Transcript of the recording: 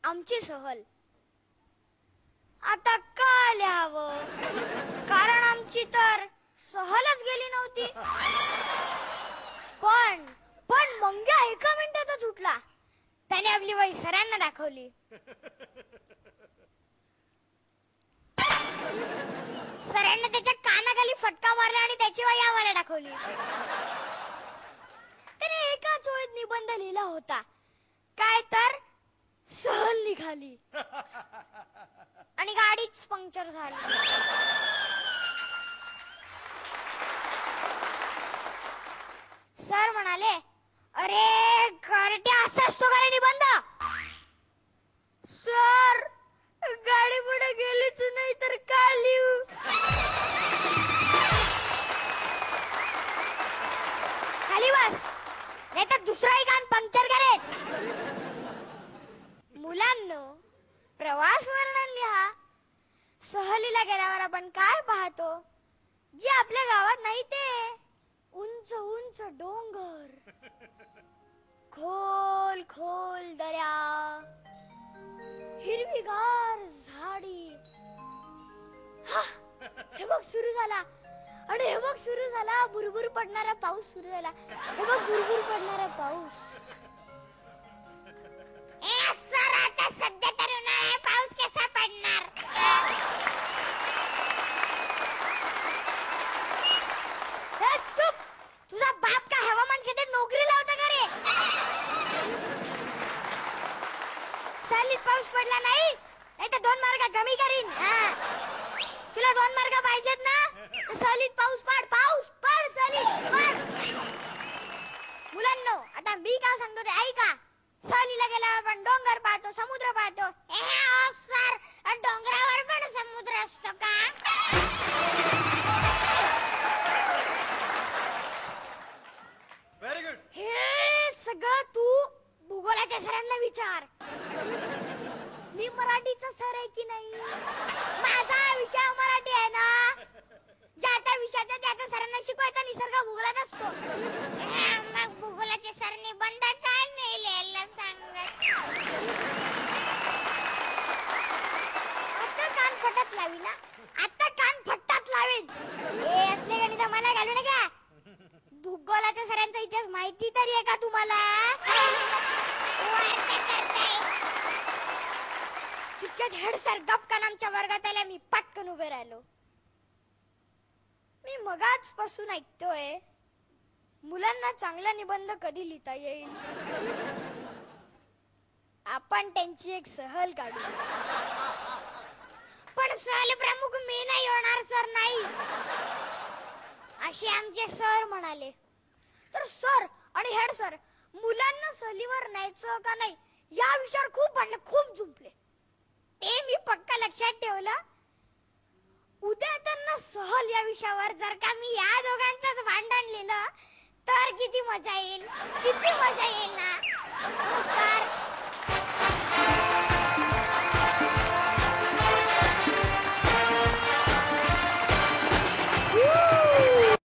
आमची सहल. आता का लिहावं, कारण आमची तर सहलच गेली नव्हती. पण मंग्या एका मिनिटातच उठला. त्याने आपली वही सरांना दाखवली. सरांना त्याच्या कानाखाली फटका मारला आणि त्याची वही आम्हाला दाखवली. त्याने एकाच ओळीत निबंध लिहिला होता, काय तर सहल निघाली आणि गाडीच पंक्चर झाली. सर म्हणाले, अरे घरट्या असा असतो का रे निबंध? सर गाडी पुढे गेलीच नाही तर काय लिहू? खाली बस, नाही तर दुसराही कान पंक्चर करेल. मुलांनो, प्रवास वर्णन लिहा. सहलीला गेल्यावर आपण काय पाहतो जे आपल्या गावात नाही ते? उंच उंच डोंगर, खोल खोल दऱ्या, हिरवीगार झाडी. हे बघ सुरू झाला, आणि हे बघ सुरू झाला बुरबुर पडणारा पाऊस सुरू झाला. हे बघ बुरबुर पडणारा पाऊस. सर आता सध्या तर उन्हाळा, पाऊस कसा पडणार? चुप, तुझा बाप का हवामान खात्यात नोकरीला होता का रे? सहलीत पाऊस पडला नाही तर 2 मार्क कमी करीन. तुला 2 मार्क पाहिजेत ना? सहलीत पाऊस पड, सहलीत पड. मुलांनो, आता मी काय सांगतो ते ऐका. सहलीला गेल्यावर आपण डोंगर पाहतो, समुद्र पाहतो. सर, डोंगरावर पण समुद्र असतो का? Very good. हे सगळं तू भूगोलाच्या सरांना विचार. मी मराठीचा सर आहे की नाही? माझा विषय मराठी आहे ना. ज्या त्या विषयाचा त्या त्या सरांना शिकवायचा निसर्ग भूगोलात असतो. मग भूगोलाचे सर निबंध काय नाही लिहायला सांगत? आता कान फटात लावी ना, आता कान फटात लावीन. हे असले गणित मला घालू नका. भूगोलाच्या सरांचा इतिहास माहिती तरी आहे का तुम्हाला? तितक्यात हेड सर गपकन आमच्या वर्गात आल्या. मी पटकन उभे राहिलो. मी मगाच पासून ऐकतोय, मुलांना चांगला निबंध कधी लिहिता येईल. आपण त्यांची एक सहल काढू. पण सहल प्रमुख मी नाही होणार सर, नाही असे आमचे सर म्हणाले. तर सर आणि हेड सर मुलांना सहलीवर न्यायचं का नाही या विषयावर खूप भांडले, खूप झुंपले. ते मी पक्का लक्षात ठेवलं. उद्या त्यांना सहल या विषयावर जर का मी या दोघांचंच भांडण लिहिलं तर किती मजा येईल, किती मजा येईल ना. नमस्कार.